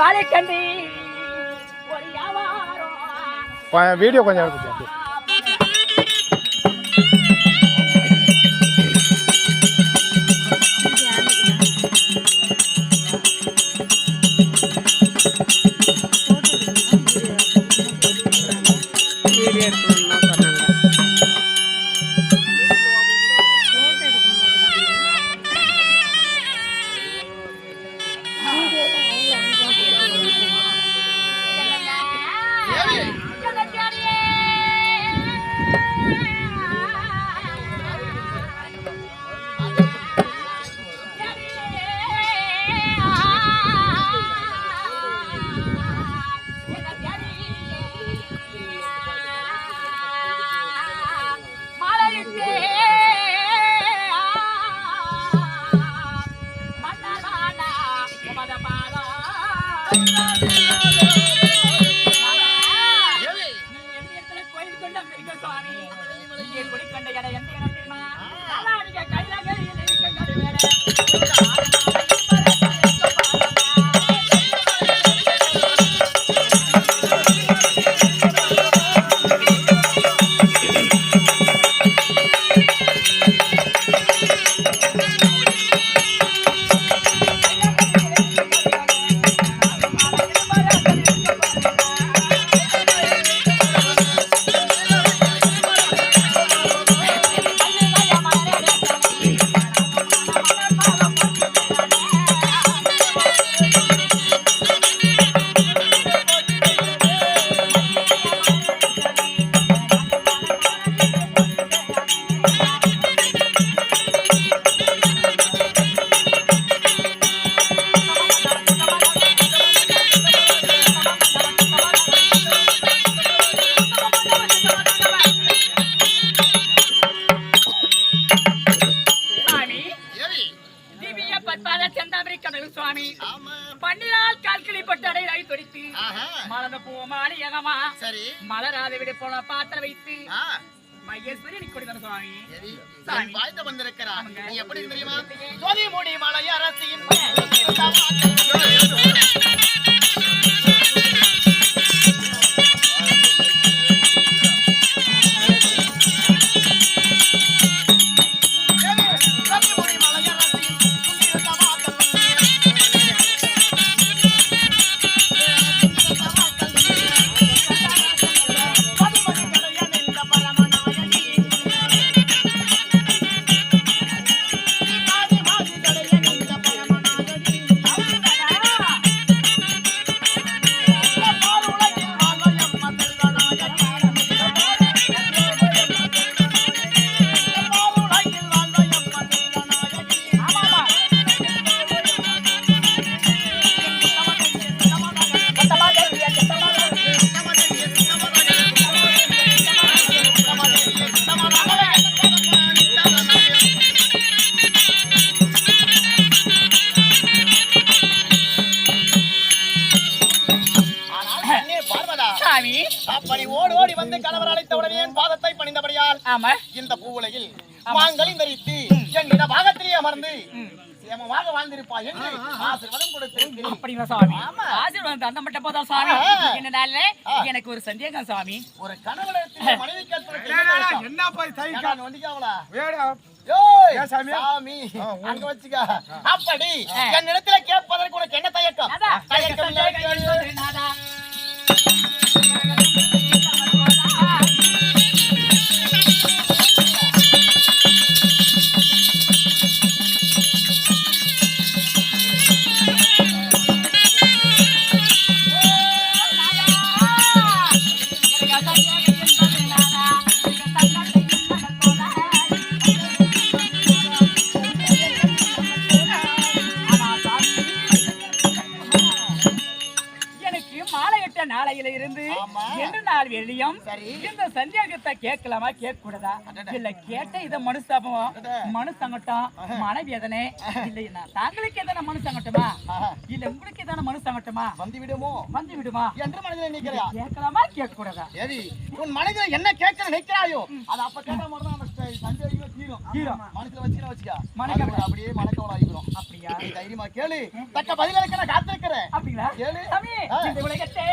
மாலை கண்டி ஒரு வியாபாரம் வீடியோ கொஞ்சம் எடுத்து மலராத விட போல பாத்திர வைத்து மகேஸ்வரி கொடுக்கிற சுவாமி வாழ்ந்து வந்திருக்கிறார். நீ எப்படி தெரியுமா? ஜோதி மூடி மலை அரசியின் அப்படி ஓடி ஓடி வந்து கணவர் அழைத்தவுடனே என் பாதத்தை பணிந்தபடியால் இந்த பூவுலகில் மாங்கலின் தரித்து என் பாகத்திலே அமர்ந்து சேமமாக வாழ்ந்திருப்பா என்று ஆசீர்வாதம் கொடுத்திருக்கிறேன். அப்படிங்களா சாமி? ஆசீர்வாதம் தந்த மட்டும் போதா சாமி? என்னடால எனக்கு ஒரு சந்தேகம் சாமி. ஒரு கணவனிடத்தில் மனைவி கேட்பது என்ன போய் தைக்கா வண்டிக்காவலா வேடா யோய் சாமி அங்க வச்சுக்க. அப்படி என்னிடத்துல கேட்பதற்கு உனக்கு என்ன தயக்கம்? தயக்கம் இல்லை நாதா. நாளையில இருந்து என்று நாள் வெளியும் சரி. இந்த சந்தேகத்தை கேட்கலாமா கேட்க கூடாதா இல்ல கேட்ட இத மனுஷாபம் மனு சங்கட்டம் மனவேதனை இல்ல தாங்களுக்கு எதனா மனு சங்கட்டமா இல்ல உங்களுக்கு எதனா மனு சங்கட்டமா வந்து விடுமா என்று மனதில் நினைக்கிறா கேட்கலாமா கேட்க கூடாதா சரி உன் மனதில் என்ன கேட்க நினைக்கிறாயோ அது அப்ப கேட்ட மாதிரி தான் சந்தேகம் தீரும் மனசுல வச்சுக்க மனக்க அப்படியே மனக்கவள ஆகிடும் அப்படியா தைரியமா கேளு தக்க பதிலுக்கு நான் காத்திருக்கிறேன் அப்படிங்களா கேளு சாமி இந்த உலகத்தே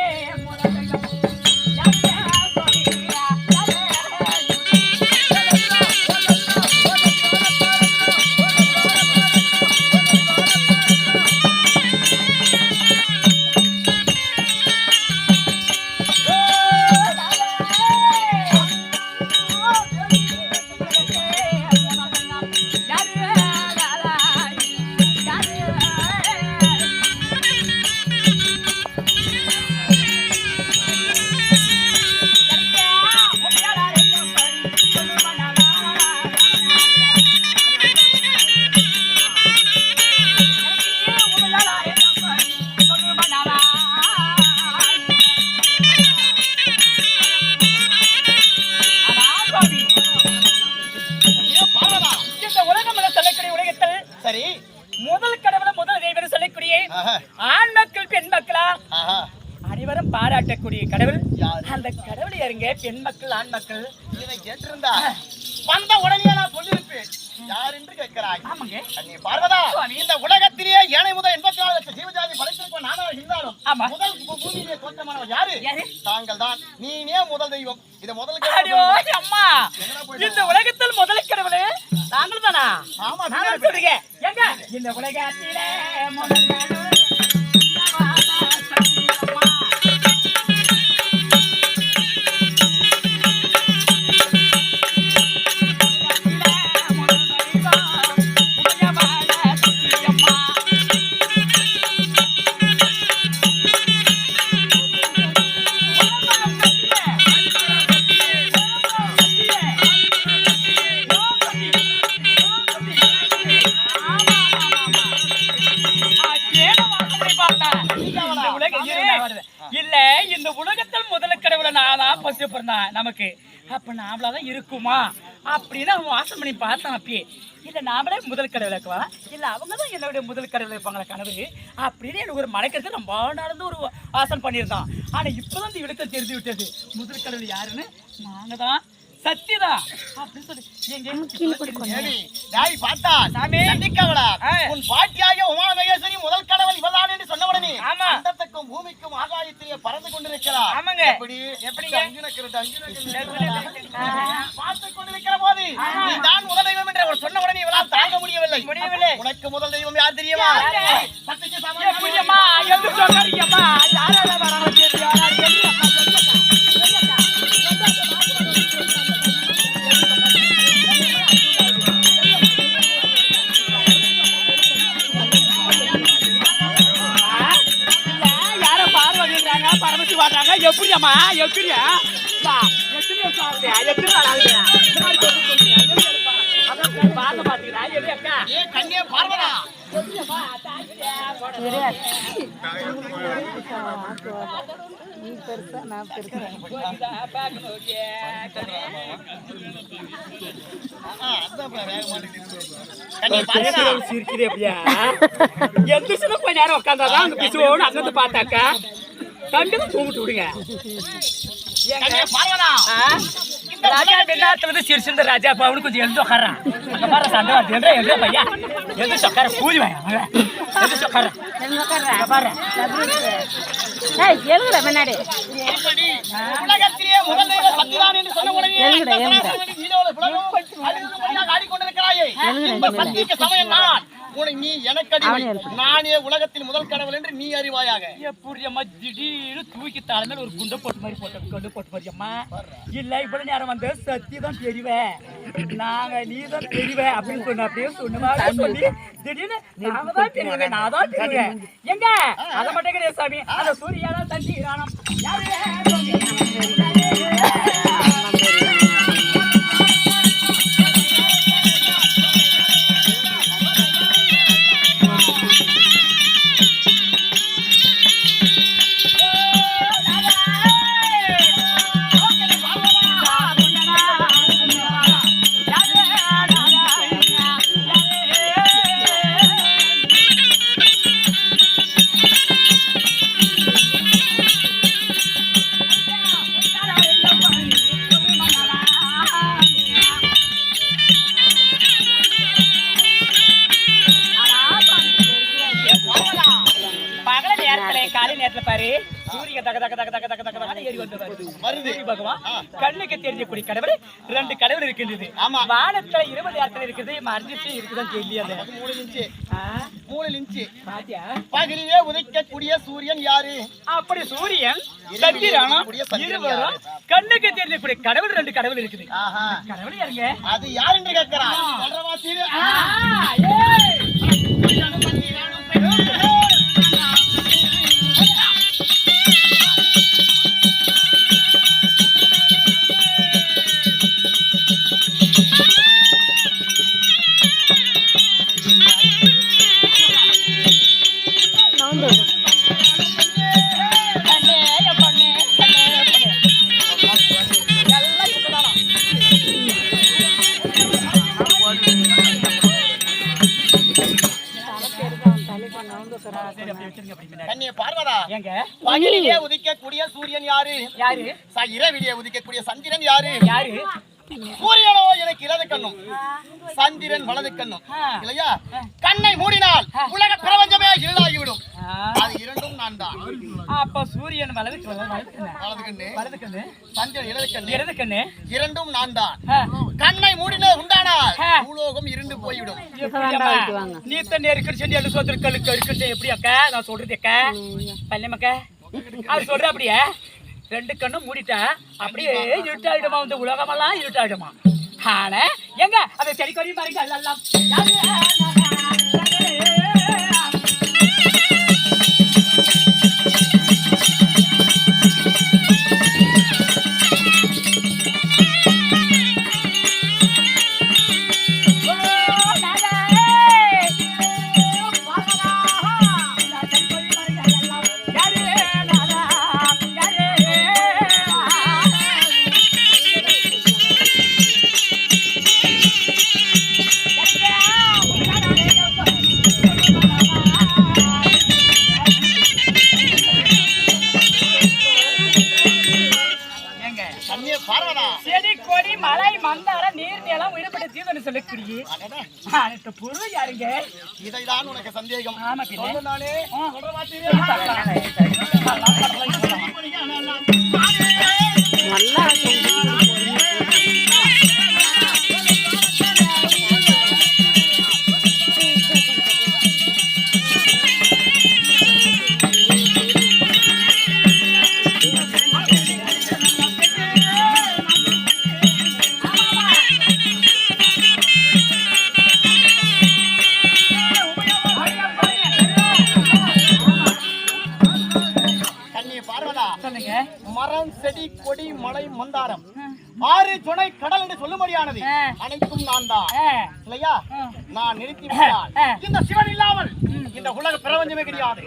முதல் கடவுளை முதல் தெய்வம் சொல்லக்கூடிய ஆண் மக்கள் பெண் மக்களா அனைவரும் பாராட்டக்கூடிய கடவுள் அந்த கடவுள் யாருங்க பெண் மக்கள் ஆண் மக்கள் இதை கேட்டிருந்தா வந்த உடனே நான் சொல்லியிருப்பேன் யார் என்று கேட்கிறாய் ஆமாங்க அண்ணி பார்வதா இந்த உலகத்திலேயே ஏனை முதல் 84 லட்சம் ஜீவஜாதி படைத்திருப்போம் நானா இருந்தாலும் முதல் பூமியிலே தோற்றமானவர் யாரு தாங்கள் தான் நீனே முதல் தெய்வம் இத முதல் அம்மா இந்த உலகத்தில் முதல் கடவுள் தாங்கள் தானா ஆமா சொல்றீங்க எங்க இந்த உலகத்திலே முதல் கடவுள் இல்ல இந்த உலகத்தில் முதல் கடவுளை நான் பசி பிறந்தான் நமக்கு அப்ப நாமளாதான் இருக்குமா அப்படின்னு அவன் வாசம் பண்ணி பார்த்தான் அப்பயே இல்ல நாமளே முதல் கடவுளை இருக்கலாம் இல்ல அவங்கதான் என்னுடைய முதல் கடவுளை இருப்பாங்களா கனவு அப்படின்னு எனக்கு ஒரு மலைக்கிறது ரொம்ப நடந்து ஒரு வாசம் பண்ணியிருந்தான் ஆனா இப்பதான் இந்த இடத்தை தெரிஞ்சு விட்டது முதல் கடவுள் யாருன்னு நாங்க தான் சத்தியதா அப்படின்னு சொல்லி டாய் பார்த்தா சாமி சந்திக்கவளா உன் பாட்டியாக உமாமகேஸ்வரி முதல் கடவுள் இவதான் என்று சொன்ன உடனே அண்டத்துக்கும் பூமிக்கும் ஆகாயத்திலே பறந்து கொண்டிருக்கிறார் ஆமாங்க எப்படி பார்த்து கொண்டிருக்கிற போது நீதான் முதல் தெய்வம் என்று அவர் சொன்ன உடனே இவளால் தாங்க முடியவில்லை உனக்கு முதல் தெய்வம் யார் தெரியுமா சத்திக்கு புரியமா எழுந்து சொல்றீங்கம்மா யாரால வராங்க பரமத்தி வாட்டாங்க எப்படியாமா எப்படியா பார்த்து பாத்தீங்களா எப்படியா கண்ணியா பார்வதா நீ பெருசா நான் பெருசா சிரிக்கிறே அப்படியா எந்த சின்ன கொஞ்ச நேரம் உட்காந்தாதான் அங்க பிசுவோடு அங்கிருந்து பார்த்தாக்கா கண்டு தூங்கிட்டு விடுங்க ராஜா பெண்ணாத்துல சிரிச்சிருந்த ராஜா அவனு கொஞ்சம் எழுந்து உட்காரான் அங்க பாரு சண்டை வந்து எழுத பையா எழுந்து சொக்கார பூஜை வாங்க எழுந்து சொக்கார பாரு எழுதுற முன்னாடி உலகத்திலே முதல் தெய்வம் சத்தியதான் என்று சொன்ன உடனே ஆடிக்கொண்டிருக்கிறாயே சத்திக்கு சமயம் நான் நீ எனக்கு நானே உலகத்தின் முதல் கடவுள் என்று நீ அறிவாயாக எப்படி அம்மா திடீர்னு தூக்கி தலைமையில் ஒரு குண்டை போட்டு மாதிரி கொண்டு போட்டு மாதிரி அம்மா இல்ல இவ்வளவு நேரம் வந்து சத்தி தான் தெரிவேன் நாங்க நீ தான் தெரிவேன் அப்படின்னு சொன்ன அப்படியே சொன்ன சொல்லி திடீர்னு நாங்க தான் தெரிவேன் நான் தான் தெரிவேன் எங்க அதை மட்டும் கிடையாது சாமி அந்த சூரியாதான் தண்ணி ராணம் நேரத்துல பாரு சூரியன் தக தக தக தக தக தக தக ஏறி வந்து வருது பகவான் கண்ணுக்கு தெரியக்கூடிய கடவுள் 2 கடவுள் இருக்கின்றது. வானத்துல 20 இடத்துல இருக்குது மறைஞ்சிட்டு இருக்குதான் தெரியாது. 3 இன்ச்சு பகலிலே உதைக்கக்கூடிய சூரியன் யாரு? அப்படி சூரியன் சந்திரன் இருவரும் கண்ணுக்கு தெரியக்கூடிய கடவுள் 2 கடவுள் இருக்குது. கடவுள் யாருங்க? அது யார் என்று கேட்கிறான். சொல்றவா சீரு. பகலிலே உதிக்கக்கூடிய சூரியன் யாரு? இரவிலே உதிக்கக்கூடிய சந்திரன் யாரு? சூரியனோ எனக்கு இடது கண்ணும் சந்திரன் வலது கண்ணும் இல்லையா? கண்ணை மூடினால் உலக பிரபஞ்சமே இருளாகிவிடும். அது 2ம் நான் தான். அப்ப சூரியன் வலது கண்ணு சந்திரன் இடது கண்ணு 2ம் நான் தான். கண்ணை மூடின உண்டானால் பூலோகம் இருண்டு போய்விடும். நீ தண்ணி இருக்கு செஞ்சு எடு சோத்திருக்கலுக்கு இருக்கு எப்படி அக்கா நான் சொல்றது அக்கா பள்ளியம்மக்கா அவர் சொல்ற அப்படியே 2 கண்ணும் மூடிட்டா அப்படியே இருட்டாயிடுமா? இந்த உலகமெல்லாம் இருட்டாயிடுமா? ஆனா எங்க அதை செடி கொடி பாருங்க எல்லாம் செடி கொடி மலை மந்தார நீர் நிலம் உயிர்பட்ட ஜீவன் சொல்லக்கூடிய பொருள் யாருங்க? இதைதான் உனக்கு சந்தேகம். ஆமா நானே மரம் செடி கொடி மலை மந்தாரம் 6 துணை கடல் என்று சொல்லும்படியானது அனைத்தும் நான் தான் இல்லையா? நான் நிறுத்தி இந்த சிவன் இல்லாமல் இந்த உலக பிரபஞ்சமே கிடையாது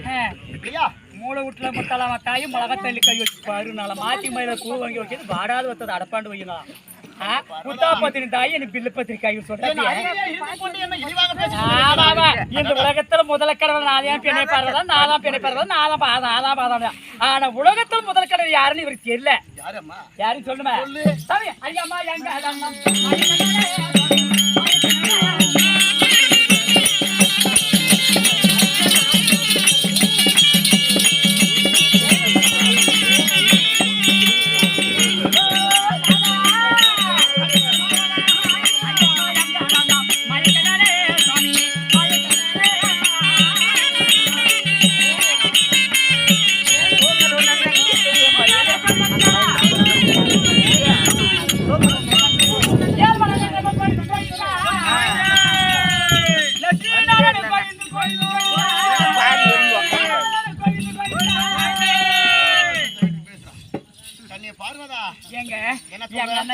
இல்லையா? மூளை வீட்டுல முட்டாள மக்காயும் மிளகா தள்ளி கை வச்சு பாரு நாள மாத்தி மயில கூ வாங்கி வைக்கிறது வாடாது வத்தது அடப்பாண்டு வைங்க முத்தா பத்திரி தாய் எனக்கு பில்லு பத்திரிக்காய் சொல்றேன். இந்த உலகத்துல முதல் கடவுள் நான் தான் பெண்ணை பாடுறதா நான் தான் பெண்ணை பாடுறதா நான் தான் பாதான். ஆனா உலகத்துல முதல் கடவுள் யாருன்னு இவருக்கு தெரியல. யாரும் சொல்லுமா? ஐயம்மா எங்க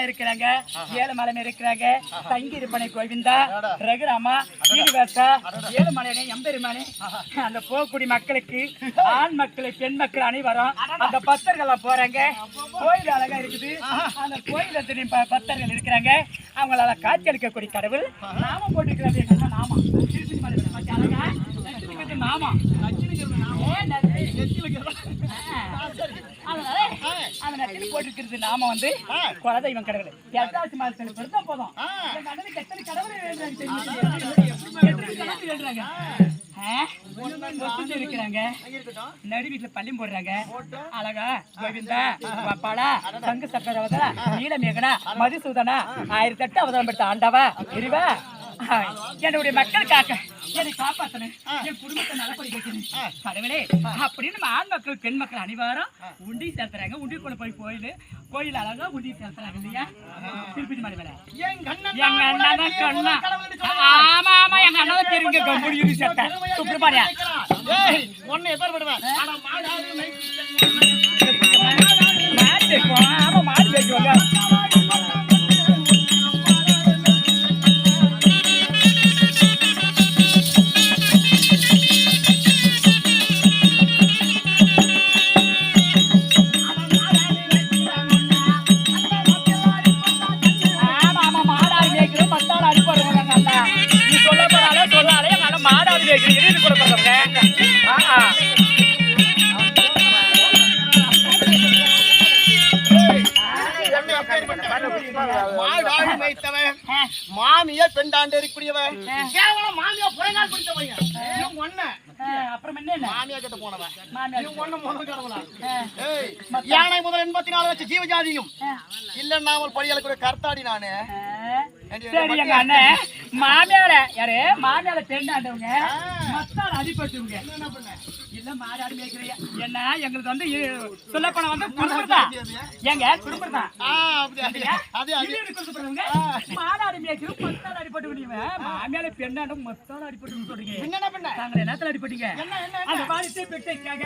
இருக்கிறாங்க, ஏழுமலை இருக்கிறாங்க, தங்கி இருப்பனை கோவிந்தா, ரகுராமா, சீனிவாசா, ஏழுமலையனை எம்பெருமானே, அந்த போகக்கூடிய மக்களுக்கு ஆண் மக்கள் பெண் மக்கள் அனைவரும் அந்த பக்தர்கள் போறாங்க. கோயில் அழகா இருக்குது. அந்த கோயில் பக்தர்கள் இருக்கிறாங்க. அவங்களால காட்சி அளிக்கக்கூடிய கடவுள் நாமம் போட்டுக்கிறாங்க. நாமா நாமா போட்டிருக்கிறது. நாம வந்து குலதெய்வம் கடவுள் எட்டாசி மாதத்துல பெருந்தா போதும் ஒத்துட்டு இருக்கிறாங்க. இருக்கட்டும். நடு வீட்டுல பள்ளியும் போடுறாங்க. அழகா கோவிந்தா வப்பாளா சங்கு சக்கரவதா நீலமேகனா மதுசூதனா 1008 அவதாரம் பெற்ற ஆண்டவா எரிவா என்னுடைய மக்கள் காக்க என்னை காப்பாத்தணும், என் குடும்பத்தை நலப்படி வைக்கணும் கடவுளே அப்படின்னு ஆண் மக்கள் பெண் மக்கள் அனைவரும் உண்டி செலுத்துறாங்க. உண்டி கொண்டு போய் கோயில் அழகா உண்டி செலுத்துறாங்க இல்லையா? திருப்பதி மலை மேல எங்க அண்ணா தான் சொன்னா. ஆமா ஆமா எங்க அண்ணா தான் தெரியுங்க கம்பெனி யூனி செத்த சுப்பிரமணியா ஒன்னு எதிர்படுவேன். ஆமா மாடு பேசுவாங்க. மாமியா பெண்டாண்டு இருக்கக்கூடியவன் கேவலம் மாமியா புறங்கால் பிடிச்சவங்க. அப்புறம் என்ன மாமியா கிட்ட போனவன் யானை முதல் 84 லட்சம் ஜீவஜாதியும் இல்லைன்னாமல் படியாளக்கூடிய கர்த்தாடி நானு. சரி எங்க அண்ணன் மாமியார யாரு மாமியார பெண்ணாண்டவங்க மத்தால் அடிபட்டுவங்க இல்ல மாடாடு மேய்க்கிறீங்க என்ன எங்களுக்கு வந்து சொல்ல போன வந்து குடும்பம் தான் எங்க குடும்பம் தான் மாடாடு மேய்க்கிறோம் மத்தால் அடிபட்டு விடுவீங்க மாமியார பெண்ணாண்டம் மத்தால் அடிபட்டு சொல்றீங்க என்ன தாங்க நேரத்தில் அடிபட்டீங்க அந்த பாலிசை பெற்றாங்க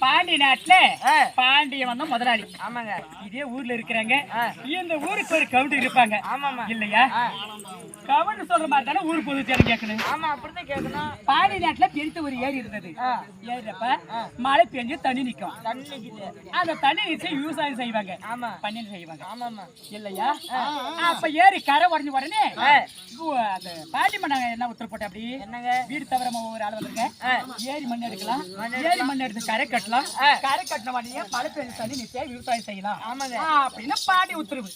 பாண்டி நாட்டுல பாண்டிய வந்த முதலாளி ஆமாங்க இதே ஊர்ல இருக்கிறாங்க இந்த ஊருக்கு ஒரு கவுண்டர் இருப்பாங்க ஆமாமா இல்லையா கவுண்டர் சொல்ற மாதிரி தானே ஊர் பொது தேடி கேட்கணும் ஆமா அப்படிதான் கேட்கணும் பாண்டி நாட்டுல பெருத்த ஒரு ஏரி இருந்தது ஏறிப்ப மழை பெஞ்சு தண்ணி நிக்கும் அந்த தண்ணி நிச்சு விவசாயம் செய்வாங்க ஆமா பண்ணி செய்வாங்க ஆமாமா இல்லையா அப்ப ஏரி கரை உடஞ்ச உடனே அந்த பாண்டி மண்ணாங்க என்ன உத்தரவு போட்ட அப்படி என்னங்க வீடு தவிர ஒரு ஆள் வந்துருங்க ஏரி மண் எடுக்கலாம் ஏரி மண் எடுத்து கரை கட்டலாம் கரை கட்டின உடனே மழை பெய்ஞ்சு தண்ணி நிச்சய விவசாயம் செய்யலாம் ஆமாங்க அப்படின்னு பாண்டி உத்தரவு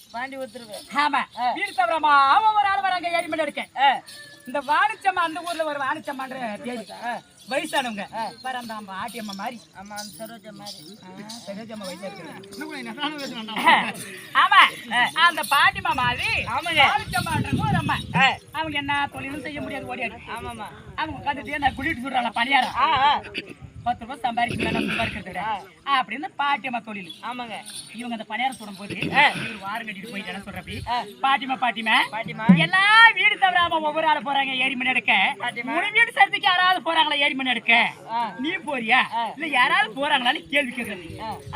ஆமா வீடு தவிரமா ஒரு ஆள் வராங்க ஏரி மண் எடுக்க இந்த வாணிச்சம்மா அந்த ஊர்ல ஒரு வாணிச்சம்மான்ற தேதி வயசானவங்க அந்த ஆட்டியம்மா மாதிரி ஆமா சரோஜம்மா வயசா இருக்கு ஆமா அந்த பாட்டிமா மாதிரி வாணிச்சம்மான்றவங்க ஒரு அம்மா அவங்க என்ன தொழிலும் செய்ய முடியாது ஓடியாடு ஆமாமா அவங்க உட்காந்துட்டு நான் குளிட்டு சொல்றாங்க பணியாரம் 10 ரூபாய் சம்பாதிக்கலாம் சம்பாதிக்கிறத அப்படின்னு பாட்டியம்மா தொழில் ஆமாங்க இவங்க அந்த பணியாரம் சுடும் போது ஒரு வாரம் கட்டிட்டு போயிட்டு சொல்றப்படி பாட்டிமா எல்லா வீடு தவிராம ஒவ்வொரு ஆள் போறாங்க ஏரி மணி எடுக்க உன் வீடு சரத்துக்கு யாராவது போறாங்களா ஏரி மணி எடுக்க நீ போறியா இல்ல யாராவது போறாங்களான்னு கேள்வி கேட்கறது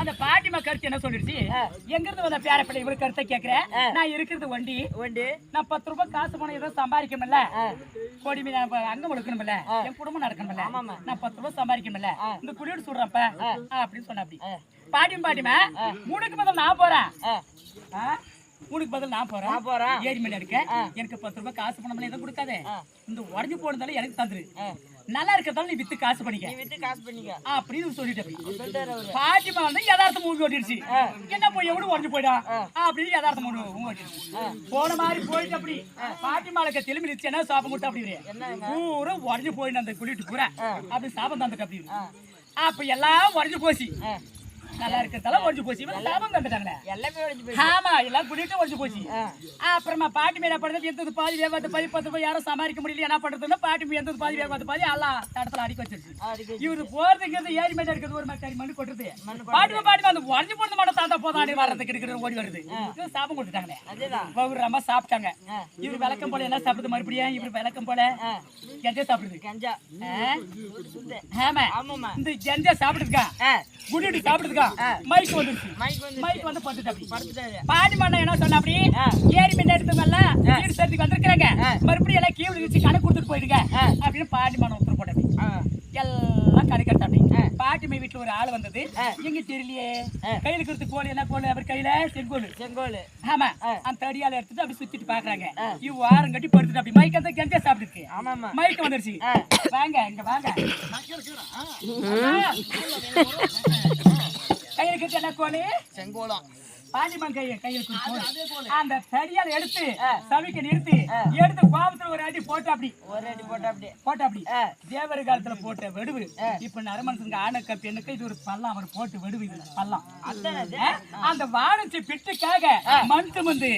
அந்த பாட்டிமா கருத்து என்ன சொல்லிடுச்சு எங்க இருந்து வந்த பேர பிள்ளை இவரு கருத்தை கேட்கிறேன் நான் இருக்கிறது ஒண்டி நான் 10 ரூபாய் காசு போன ஏதோ சம்பாதிக்கணும்ல கோடி மீன் அங்க முழுக்கணும்ல என் குடும்பம் நடக்கணும்ல நான் 10 ரூபாய் சம்பாதிக்கணும்ல இந்த குடியோடு சொல்றப்ப அப்படின்னு சொன்ன அப்படி பாட்டிமா உனக்கு பதில் நான் போறேன் உனக்கு பதில் நான் போறேன் ஏரி மணி எடுக்க எனக்கு 10 ரூபாய் காசு பணம் எதுவும் கொடுக்காதே இந்த உடஞ்சு போனதால எனக்கு தந்துரு நல்லா இருக்கிறதால நீ வித்து காசு பண்ணிக்க அப்படின்னு சொல்லிட்டு பாட்டிமா வந்து யதார்த்தம் மூவி ஓட்டிடுச்சு என்ன போய் எவ்வளவு உடஞ்சு போயிடா அப்படின்னு யதார்த்தம் மூவி ஓட்டிடுச்சு போன மாதிரி போயிட்டு அப்படி பாட்டிமாளுக்கு திரும்பி என்ன சாப்பம் கொடுத்தா அப்படி பூரா உடஞ்சு போயிட்டு அந்த குளிட்டு பூரா அப்படி சாப்பம் தந்துட்டு அப்படி அப்ப எல்லாம் உடஞ்சு போச்சு நல்லா இருக்கிறதால ஒழிஞ்சு போச்சு. இவங்க சாபம் கண்டுட்டாங்களே. எல்லாமே ஒழிஞ்சு போச்சு. ஆமா, எல்லாம் குடிட்டு ஒழிஞ்சு போச்சு. அப்புறமா பாட்டி என்ன பண்றது, எந்தது பாதி வேகாத பாதி 10 ரூபாய் யாரும் சமாளிக்க முடியல. என்ன பண்றதுன்னா பாட்டி எந்தது பாதி வேகாத பாதி எல்லாம் தடத்துல அடிக்க வச்சிருச்சு. இவரு போறதுங்கிறது ஏரி மேல இருக்கிறது ஒரு மக்கள் மண்ணு கொட்டுறது. பாட்டி அந்த உடஞ்சு போனது மட்டும் தாத்தா போதாடி வர்றதுக்கு இருக்கிற ஓடி வருது. சாபம் கொடுத்துட்டாங்களே. பௌர்ணமா சாப்பிட்டாங்க. இவரு விளக்கம் போல என்ன சாப்பிடுது மறுபடியும். இவரு விளக்கம் போல கெஞ்சா சாப்பிடுது. கெஞ்சா ஆமா, இந்த கெஞ்சா சாப்பிடுதுக்கா குடிட்டு சாப்பிடுதுக்கா மைக் வந்துருச்சு. மைக் வந்து படுத்துட்டாங்க. பாடி மண்ணா என்ன சொன்ன, அப்படி ஏரி மீன் எடுத்தவங்கல்ல வீடு சேர்த்துக்கு வந்திருக்கிறாங்க, மறுபடியும் எல்லாம் கீழே வச்சு கணக்கு கொடுத்துட்டு போயிடுங்க அப்படின்னு பாடி மண்ணை உத்தரவு போட்டாங்க. எல்லாம் கணக்கெடுத்தாங்க. பாட்டிமை வீட்டுல ஒரு ஆள் வந்தது. எங்க தெரியலையே, கையில கொடுத்து கோல் என்ன கோல், அவர் கையில செங்கோல். ஆமா, அந்த தடியால எடுத்துட்டு அப்படி சுத்திட்டு பாக்குறாங்க. இவ் வாரம் கட்டி படுத்துட்டு அப்படி மைக் அந்த கெஞ்சா சாப்பிட்டுருக்கு. மைக் வந்துருச்சு. வாங்க இங்க வாங்க. கையில கட்டி என்ன கோல், செங்கோலம். பாண்டிமன் கையில் கொடுத்து அந்த தடியால எடுத்து சவிக்க நிறுத்தி எடுத்து கோபத்துல ஒரு அடி போட்டு அப்படி தேவர காலத்துல போட்ட வெடுவு இப்ப நரமனுக்கு ஆணுக்கு பெண்ணுக்கு இது ஒரு பள்ளம் அவர் போட்டு வெடுவு பள்ளம். அந்த வானச்சு பிட்டுக்காக மண் சுமந்து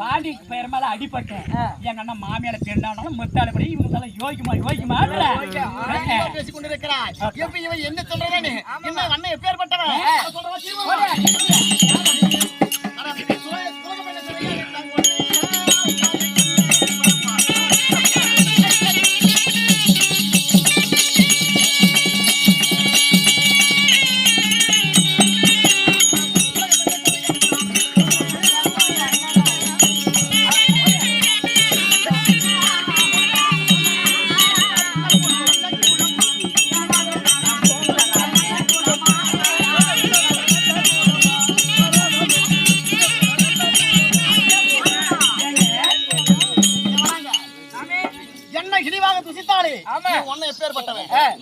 பாண்டி பெயர் மேல அடிபட்டு எங்க அண்ணா மாமியால பெண்ணாலும் முத்தாளபடி இவங்க எல்லாம் யோகிமா பேசிக் கொண்டிருக்கிறார். எப்ப இவன் என்ன சொல்றானே, என்ன அண்ணன் எப்பேற்பட்டவன்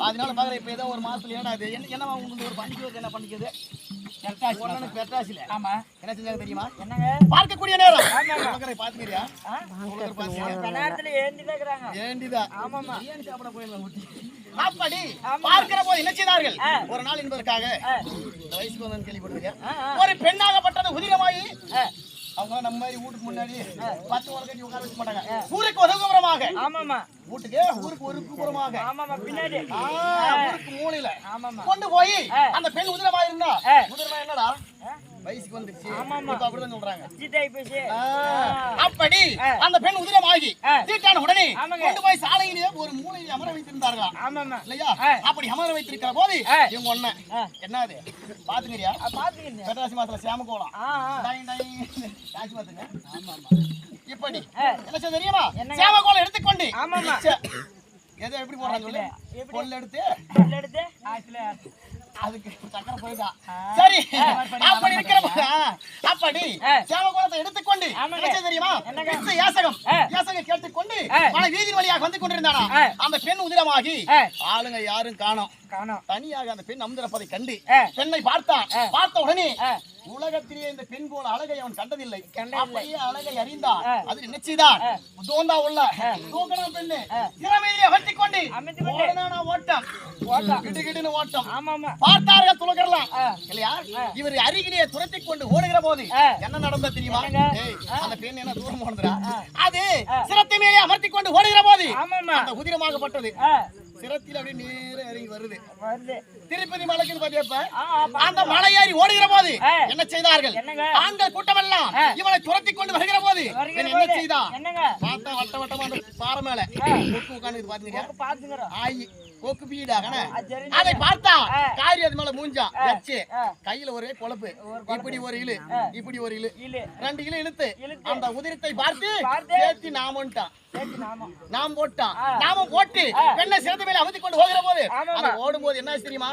அதனால பாக்குற. இப்ப ஏதோ ஒரு மாசத்துல ஏடாது என்னவா உங்களுக்கு ஒரு பண்டிகை என்ன பண்ணிக்குது ஆமா, என்ன செஞ்சாங்க தெரியுமா? என்னங்க பார்க்கக்கூடிய நேரம் பாத்துக்கிறியா? அப்படி பார்க்கிற போது என்ன செய்தார்கள்? ஒரு நாள் என்பதற்காக இந்த வயசுக்கு வந்து கேள்விப்படுவீங்க, ஒரு பெண்ணாகப்பட்டது உதிரமாயி அவங்க நம்ம மாதிரி வீட்டுக்கு முன்னாடி 10 ஒரு கட்டி உட்கார வச்சு மாட்டாங்க. ஊருக்கு ஒதுக்குப்புறமாக வீட்டுக்கு ஊருக்கு ஒதுக்குப்புறமாக பின்னாடி ஊருக்கு மூலையில கொண்டு போய் அந்த பெண் உதிரமா இருந்தா உதிரமா என்னடா வயசுக்கு வந்துருச்சு அப்படிதான் சொல்றாங்க. அப்படி அந்த பெண் உதிரமாகி தீட்டான உடனே கொண்டு போய் சாலையிலேயே ஒரு மூலையில் அமர வைத்திருந்தார்களாம் இல்லையா? அப்படி அமர வைத்திருக்கிற போது இவங்க ஒண்ணு என்னது பாத்துக்கிறியா? பெட்ராசி மாசத்துல சேம கோலம் இப்படி என்ன தெரியுமா? சேம கோலம் எடுத்துக்கொண்டு எதை எப்படி போடுறாங்க சொல்லு, பொருள் எடுத்து அதுக்கு சக்கரை போயிட்டா சரி. அப்படி இருக்கிற அப்படி சேமகோலத்தை எடுத்துக்கொண்டு தெரியுமா யாசகம் கேட்டுக்கொண்டு பல வீதி வழியாக வந்து கொண்டிருந்தானா அந்த பெண் உதிரமாகி ஆளுங்க யாரும் காணோம். தனியாக அந்த பெண் அமர்ந்திருப்பதை கண்டு பெண்ணை பார்த்த உடனே உலகத்திலேயே இந்த பெண் போல அழகை அவன் கண்டதில்லை. அப்படியே அழகை அறிந்தான். அது என்ன செய்தான்? தோந்தா உள்ள தூக்கணும் பெண்ணு திறமையிலே வட்டி கொண்டு ஓட்டம் கிடுகிடுன்னு ஓட்டம் பார்த்தார்கள் துலகரலாம் இல்லையா? இவர் அருகிலேயே துரத்தி கொண்டு ஓடுகிற போது என்ன நடந்தது தெரியுமா? அந்த பெண் என்ன தூரம் ஓடுறா, அது சிரத்தை மேலே அமர்த்தி கொண்டு ஓடுகிற போது அந்த உதிரமாகப்பட்டது சிரத்தில் அப்படியே நேர இறங்கி வருது. திருப்பதி மலைக்கு பாத்தியப்ப அந்த மலை ஏறி ஓடுகிற போது என்ன செய்தார்கள்? ஆண்கள் கூட்டமெல்லாம் இவனை துரத்தி கொண்டு வருகிற போது என்ன செய்தான்? பார்த்தா வட்ட வட்டமா அந்த பாறை மேல உட்கார்ந்து பாத்தீங்க ஆயி கொக்கு பீடாகன அதை பார்த்தா காரி அது மேல மூஞ்சா வச்சு கையில ஒரே கொழுப்பு இப்படி ஒரு இழு இப்படி ஒரு இழு 2 இழு இழுத்து அந்த உதிரத்தை பார்த்து சேர்த்து நாம் போட்டான். நாம போட்டு பெண்ணை சிறந்த மேல அமர்த்தி கொண்டு போகிற போது ஓடும் போது என்ன தெரியுமா?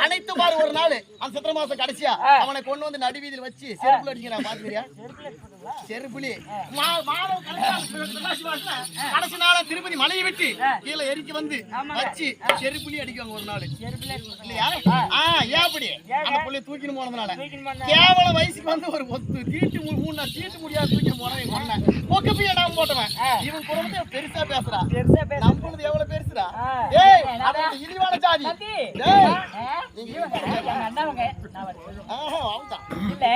அனைத்து பாரு ஒரு நாள் அந்த சித்திரை மாசம் கடைசியா அவனை கொண்டு வந்து நடுவீதியில் வச்சு செருப்புல அடிக்கிறான். பாத்துக்கிறியா? செருப்புலி கடைசி நாள திருப்பதி மலையை விட்டு கீழே எரிக்க வந்து வச்சு செருப்புலி அடிக்குவாங்க ஒரு நாள் இல்லையா? ஏப்படி அந்த புள்ளைய தூக்கின்னு போனதுனால கேவல வயசுக்கு வந்து ஒரு தீட்டு 3 நாள் தீட்டு முடியாது தூக்கின்னு போனவன் கொண்டேன். பொக்கு பீடா போட்டவன் இவன் குடும்பத்தை பெருசா பேசுறா. நம்மளுது எவ்வளவு பெருசுடா? டேய் அது இழிவான ஜாதி தம்பி, டேய் இவங்க எங்க அண்ணாவங்க. நான் வரேன். ஆஹா அவுதா இல்ல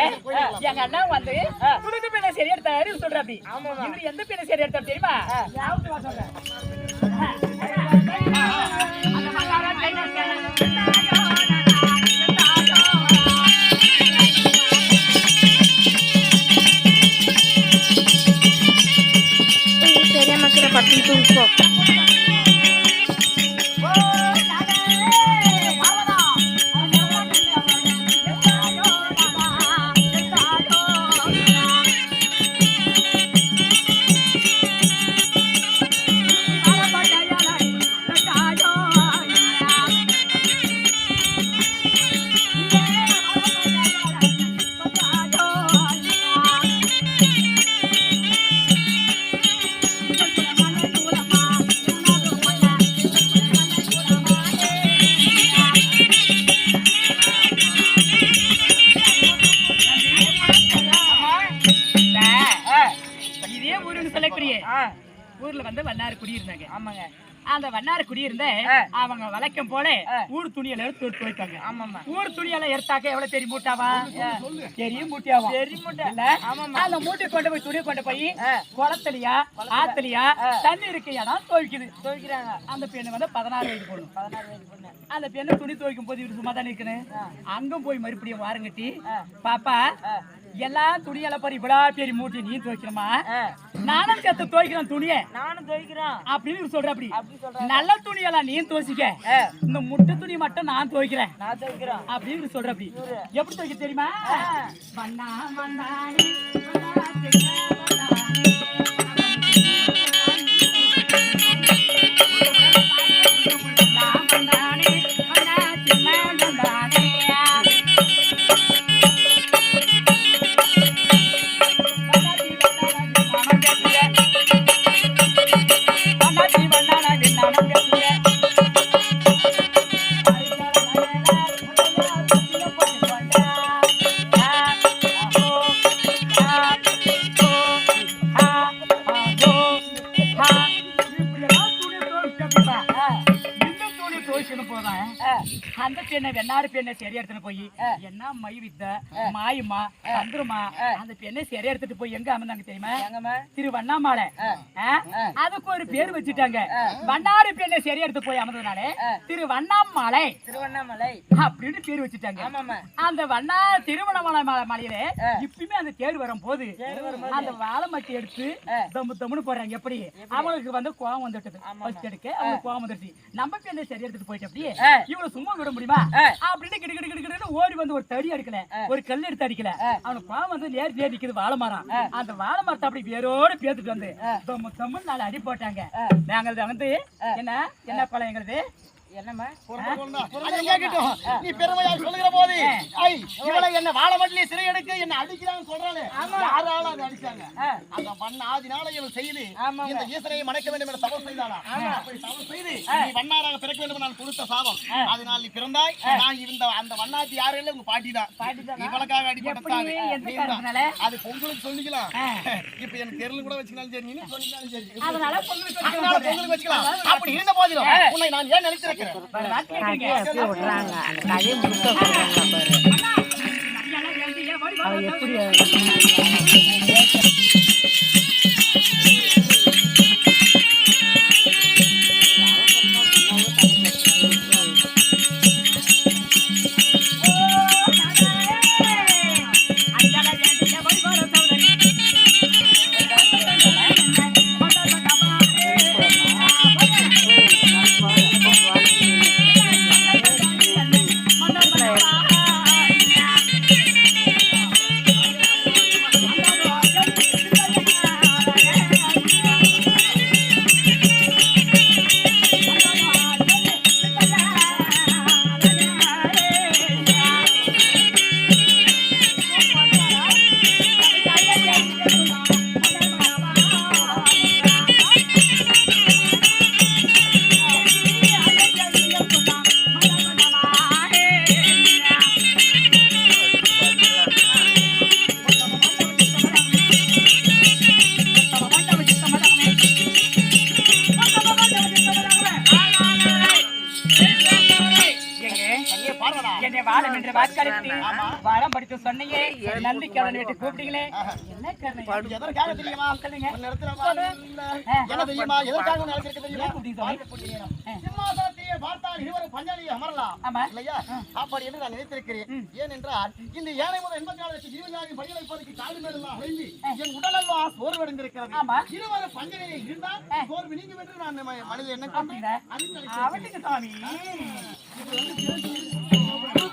எங்க அண்ணா வந்து துடுக்கு பெண்ணை சரி எடுத்தாரு சொல்ற அப்படி. இவரு எந்த பெண்ணை சரி எடுத்தாரு தெரியுமா? யாவது வா சொல்றேன். அந்த மகாராஜா பெரிய மக்கள பத்தி தூக்கோ இதே ஊருன்னு சொல்லக்கூடிய ஊர்ல வந்து வண்ணாறு குடியிருந்தாங்க. ஆமாங்க. அந்த வண்ணாறு குடியிருந்த அவங்க வழக்கம் போல ஊர் துணியில எடுத்து துவைப்பாங்க. ஆமாமா. ஊர் துணியில எடுத்தாக்க எவ்வளவு பெரிய மூட்டாவா? பெரிய மூட்டையாவா? பெரிய மூட்டை இல்ல. அந்த மூட்டை கொண்டு போய் துணி கொண்டு போய் குளத்துலயா ஆத்துலயா தண்ணி இருக்கையா தான் துவைக்கிறாங்க. அந்த பெண்ணு வந்து 16 வயது பொண்ணு. 16 வயது பொண்ணு. அந்த பெண்ணு துணி துவைக்கும் போது இவரு சும்மா தானே இருக்கணும். அங்கும் போய் மறுபடியும் வாரங்கட்டி பாப்பா எல்லாம் துணியெல்லாம் பாரு இவ்வளவு பெரிய மூட்டை நீ துவைக்கிறமா? நானும் சேர்த்து துவைக்கிறேன் துணியை. நானும் துவைக்கிறேன் அப்படின்னு இவரு சொல்ற. அப்படி நல்ல துணியெல்லாம் நீ துவைச்சிக்க, இந்த முட்டை துணி மட்டும் நான் துவைக்கிறேன் அப்படின்னு சொல்ற. அப்படி எப்படி துவைக்க தெரியுமா? வண்ணா வண்ணாடி அந்த பெண்ணை வெண்ணாறு பெண்ணை சரி எடுத்துட்டு போய் என்ன மை வித்த மாயுமா சந்திரமா அந்த பெண்ணை சரி எடுத்துட்டு போய் எங்க அமர்ந்தாங்க தெரியுமா? திருவண்ணாமலை. அதுக்கு ஒரு பேர் வச்சுட்டாங்க. வண்ணாறு பெண்ணை சரி எடுத்து போய் அமர்ந்ததுனால திருவண்ணாமலை அப்படின்னு பேர் வச்சுட்டாங்க. அந்த திருவண்ணாமலை மலையில இப்பயுமே அந்த தேர் வரும் போது அந்த வாழை மட்டி எடுத்து தம்மு தம்முன்னு போடுறாங்க. எப்படி அவங்களுக்கு வந்து கோவம் வந்துட்டு எடுக்க அவங்க கோவம் வந்துருச்சு. நம்ம பெண்ணை சரி எடுத்துட்டு போயிட்டு அப்படியே இவனை சும்மா விட முடியுமா அப்படின்னு கிடு ஓடி வந்து ஒரு தடி அடிக்கல, ஒரு கல் எடுத்து அடிக்கல. அவனுக்கு பாவம் வந்து நேர் நிக்குது வாழை மரம். அந்த வாழை மரத்தை அப்படி வேரோடு பேத்துட்டு வந்து தம்மு 4 அடி போட்டாங்க. நாங்கள் வந்து என்ன பழம் எங்களுது என்னம்மா நீ பெருமையா சொல்லுகிற போது இவளை என்ன வாழை மட்டிலே சிறை எடுக்க என்ன அடிக்கிறான்னு சொல்றானே யாரால அதை அடிச்சாங்க? அந்த மண் ஆதினால இவள் செய்து இந்த ஈஸ்வரையை மணக்க வேண்டும் என்ற தவம் செய்தாளா? அப்படி தவம் செய்து நீ வண்ணாராக பிறக்க வேண்டும் நான் கொடுத்த சாபம். அதனால் நீ பிறந்தாய். நான் இந்த அந்த வண்ணாத்தி யாரும் இல்ல, உங்க பாட்டி தான். இவளுக்காக அடிப்பட்டாங்க. அது பொங்கலுக்கு சொல்லிக்கலாம். இப்ப எனக்கு தெருள் கூட வச்சுக்கலாம் சரி, நீ சொல்லிக்கலாம் சரி, அதனால பொங்கலுக்கு வச்சுக்கலாம். அப்படி இருந்த போதிலும் உன்னை நான் ஏன் நினைச்சிருக்கேன் விடுறாங்க அந்த கதையை முழுக்க பாரு எப்படி என்று வாக்களித்து வரம் படித்து சொன்னீங்க நந்திக்கடன் விட்டு கூப்பிட்டீங்களே என்ன கருணை எதற்காக தெரியுமா சொல்லுங்க ஒரு இடத்துல என்ன தெரியுமா எதற்காக நடந்திருக்கு தெரியுமா சிம்மாசனத்தையே பார்த்தால் இருவரும் பஞ்சாலியை அமரலாம் ஆமா. இல்லையா அப்படி என்று நான் நினைத்திருக்கிறேன் ஏனென்றால் இந்த ஏழை முதல் 84,20,000 படிகளை இப்போதைக்கு காடு மேடெல்லாம் அழிந்து என் உடலெல்லாம் சோர்வடைந்திருக்கிறது ஆமா. இருவரும் பஞ்சனையை இருந்தால் சோர்வு நீங்கும் என்று நான் மனித என்ன அப்படிங்க அவட்டுக்கு சாமி இது வந்து